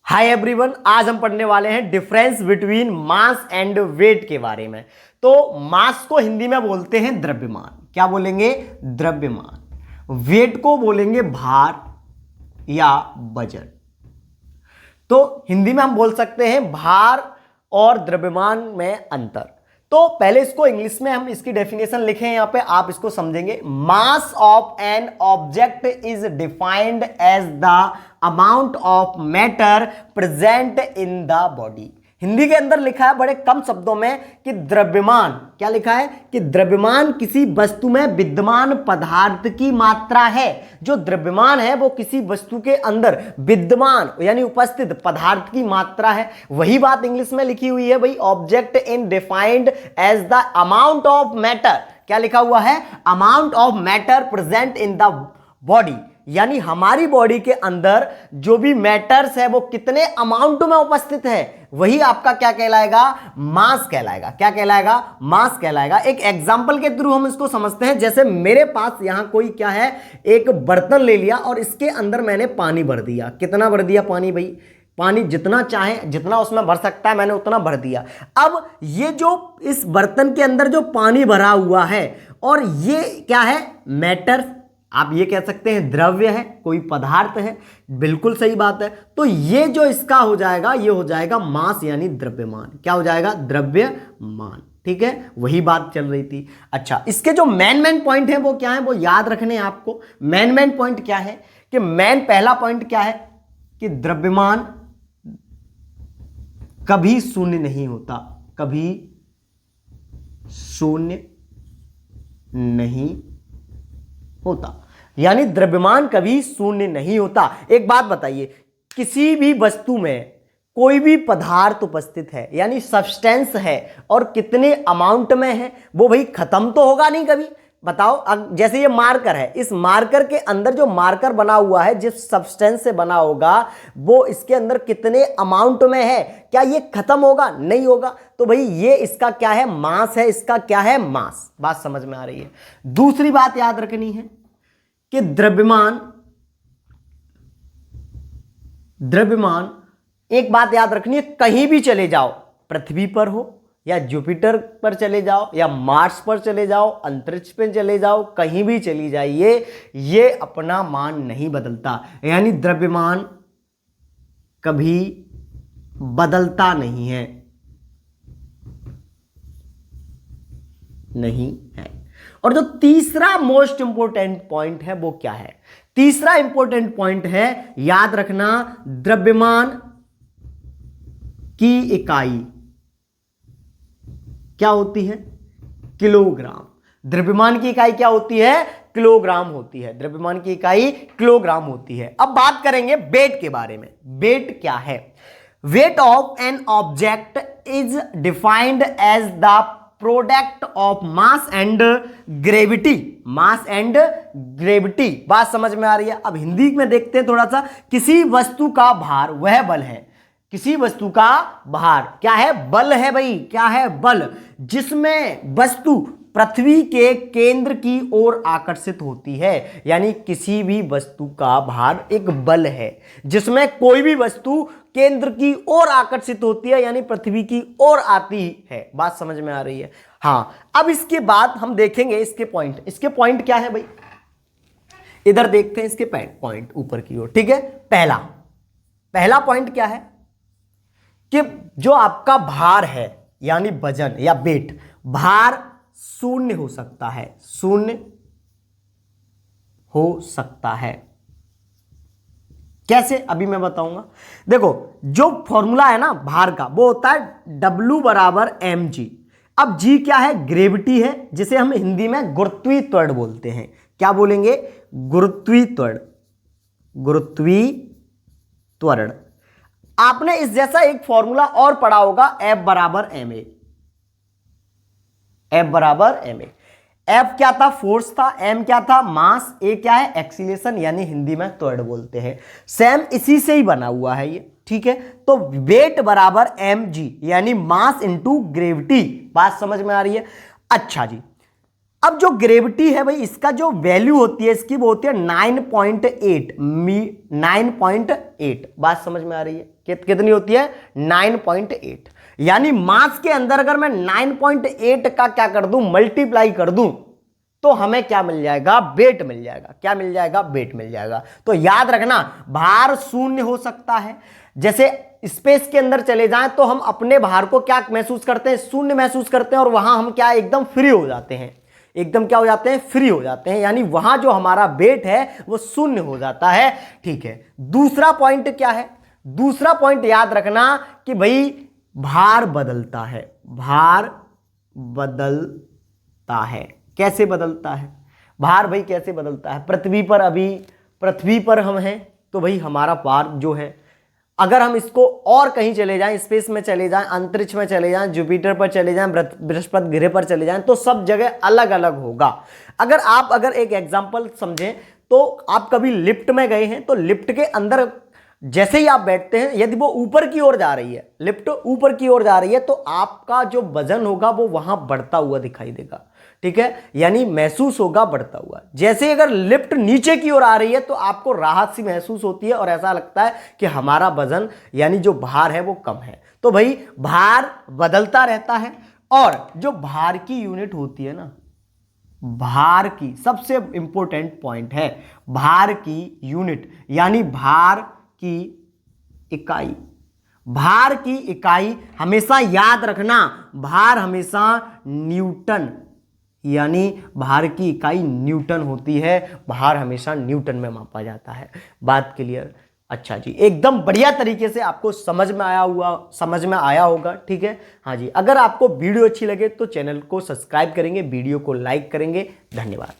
Hi everyone, आज हम पढ़ने वाले हैं difference between mass and weight के बारे में। तो मास को हिंदी में बोलते हैं द्रव्यमान। क्या बोलेंगे? द्रव्यमान। वेट को बोलेंगे भार या वजन। तो हिंदी में हम बोल सकते हैं भार और द्रव्यमान में अंतर। तो पहले इसको इंग्लिश में हम इसकी डेफिनेशन लिखें, यहां पे आप इसको समझेंगे। Mass of an object is defined as the amount of matter present in the body. Hindi के अंदर लिखा है बड़े कम शब्दों में कि द्रव्यमान, क्या लिखा है कि द्रव्यमान किसी वस्तु में विद्यमान पदार्थ की मात्रा है। जो द्रव्यमान है वो किसी वस्तु के अंदर विद्यमान यानी उपस्थित पदार्थ की मात्रा है। वही बात इंग्लिश में लिखी हुई है भाई, object in defined as the amount of matter. क्या लिखा हुआ है? Amount of matter present in the body, यानी हमारी बॉडी के अंदर जो भी मैटर्स है वो कितने अमाउंट में उपस्थित है, वही आपका क्या कहलाएगा? मास कहलाएगा। क्या कहलाएगा? मास कहलाएगा। एक एग्जांपल के थ्रू हम इसको समझते हैं। जैसे मेरे पास यहां कोई क्या है, एक बर्तन ले लिया और इसके अंदर मैंने पानी भर दिया। कितना भर दिया पानी भाई? पानी जितना चाहे, जितना उसमें भर सकता है मैंने उतना भर दिया। अब ये जो इस बर्तन के अंदर जो पानी भरा हुआ है और ये क्या है? मैटर। आप ये कह सकते हैं द्रव्य है, कोई पदार्थ है। बिल्कुल सही बात है। तो ये जो इसका हो जाएगा, ये हो जाएगा मास यानी द्रव्यमान। क्या हो जाएगा? द्रव्यमान। ठीक है, वही बात चल रही थी। अच्छा, इसके जो मेन पॉइंट है वो क्या है, वो याद रखने हैं आपको। मेन पॉइंट क्या है कि पहला पॉइंट क्या है कि द्रव्यमान कभी शून्य नहीं होता। कभी शून्य नहीं होता, यानी द्रव्यमान कभी शून्य नहीं होता। एक बात बताइए, किसी भी वस्तु में कोई भी पदार्थ उपस्थित है यानी सब्सटेंस है और कितने अमाउंट में है, वो भाई खत्म तो होगा नहीं कभी। बताओ, अब जैसे ये मार्कर है, इस मार्कर के अंदर जो मार्कर बना हुआ है जिस सब्सटेंस से बना होगा वो इसके अंदर कितने अमाउंट में है, क्या ये खत्म होगा? नहीं होगा। तो भाई ये इसका क्या है? मास है। इसका क्या है? मास। बात समझ में आ रही है? दूसरी बात याद रखनी है कि द्रव्यमान एक बात याद रखनी है, कहीं भी चले जाओ, पृथ्वी पर हो या जुपिटर पर चले जाओ या मार्स पर चले जाओ, अंतरिक्ष पर चले जाओ, कहीं भी चली जाइए, ये अपना मान नहीं बदलता। यानी द्रव्यमान कभी बदलता नहीं है, नहीं है। और जो तीसरा मोस्ट इंपोर्टेंट पॉइंट है वो क्या है? तीसरा इंपोर्टेंट पॉइंट है, याद रखना, द्रव्यमान की इकाई क्या होती है? किलोग्राम। द्रव्यमान की इकाई क्या होती है? किलोग्राम होती है। द्रव्यमान की इकाई किलोग्राम होती है। अब बात करेंगे वेट के बारे में। वेट क्या है? Weight of an object is defined as the product of mass and gravity. Mass and gravity, बात समझ में आ रही है? अब हिंदी में देखते हैं थोड़ा सा। किसी वस्तु का भार वह बल है, किसी वस्तु का भार क्या है? बल है भाई। क्या है? बल, जिसमें वस्तु पृथ्वी के केंद्र की ओर आकर्षित होती है। यानी किसी भी वस्तु का भार एक बल है जिसमें कोई भी वस्तु केंद्र की ओर आकर्षित होती है, यानी पृथ्वी की ओर आती है। बात समझ में आ रही है? हाँ, अब इसके बाद हम देखेंगे इसके पॉइंट। इसके पॉइंट क्या है भाई? इधर देखते हैं इसके पॉइंट ऊपर की ओर। ठीक है, पहला पॉइंट क्या है कि जो आपका भार है यानी वजन या वेट, भार शून्य हो सकता है। शून्य हो सकता है। कैसे? अभी मैं बताऊंगा। देखो, जो फॉर्मूला है ना भार का, वो होता है W बराबर mg। अब g क्या है? ग्रेविटी है, जिसे हम हिंदी में गुरुत्वीय त्वरण बोलते हैं। क्या बोलेंगे? गुरुत्वीय त्वरण। गुरुत्वीय त्वरण। आपने इस जैसा एक फॉर्मूला और पढ़ा होगा, F बराबर ma। F बराबर ma। F क्या था? फोर्स था। M क्या था? मास। A क्या है? एक्सीलरेशन, यानी हिंदी में त्वरण बोलते हैं। सेम इसी से ही बना हुआ है ये। ठीक है, तो वेट बराबर mg यानी मास इंटू ग्रेविटी। बात समझ में आ रही है? अच्छा जी, अब जो ग्रेविटी है भाई, इसका जो वैल्यू होती है इसकी, वो होती है 9.8 9.8। बात समझ में आ रही है? कितनी होती है? 9.8। यानी मास के अंदर अगर मैं 9.8 का क्या कर दूं, मल्टीप्लाई कर दूं, तो हमें क्या मिल जाएगा? वेट मिल जाएगा। क्या मिल जाएगा? वेट मिल जाएगा। तो याद रखना, भार शून्य हो सकता है। जैसे स्पेस के अंदर चले जाएं तो हम अपने भार को क्या महसूस करते हैं? शून्य महसूस करते हैं, और वहां हम क्या एकदम फ्री हो जाते हैं। एकदम क्या हो जाते हैं? फ्री हो जाते हैं। यानी वहां जो हमारा वेट है वो शून्य हो जाता है। ठीक है, दूसरा पॉइंट क्या है? दूसरा पॉइंट याद रखना कि भाई भार बदलता है। भार बदलता है। कैसे बदलता है भार भाई? कैसे बदलता है? पृथ्वी पर हम हैं तो भाई हमारा भार जो है, अगर हम इसको और कहीं चले जाएं, स्पेस में चले जाएं, अंतरिक्ष में चले जाएं, जुपिटर पर चले जाएं, बृहस्पति ग्रह पर चले जाएं, तो सब जगह अलग अलग होगा। अगर एक एग्जांपल समझें, तो आप कभी लिफ्ट में गए हैं, तो लिफ्ट के अंदर जैसे ही आप बैठते हैं, यदि वो ऊपर की ओर जा रही है, लिफ्ट ऊपर की ओर जा रही है, तो आपका जो वजन होगा वो वहां बढ़ता हुआ दिखाई देगा। ठीक है, यानी महसूस होगा बढ़ता हुआ। जैसे अगर लिफ्ट नीचे की ओर आ रही है तो आपको राहत सी महसूस होती है और ऐसा लगता है कि हमारा वजन यानी जो भार है वो कम है। तो भाई भार बदलता रहता है। और जो भार की यूनिट होती है ना, भार की सबसे इंपॉर्टेंट पॉइंट है भार की यूनिट, यानी भार की इकाई। भार की इकाई हमेशा याद रखना, भार हमेशा न्यूटन, यानी भार की इकाई न्यूटन होती है। भार हमेशा न्यूटन में मापा जाता है। बात क्लियर? अच्छा जी, एकदम बढ़िया तरीके से आपको समझ में आया होगा। ठीक है, हाँ जी, अगर आपको वीडियो अच्छी लगे तो चैनल को सब्सक्राइब करेंगे, वीडियो को लाइक करेंगे। धन्यवाद।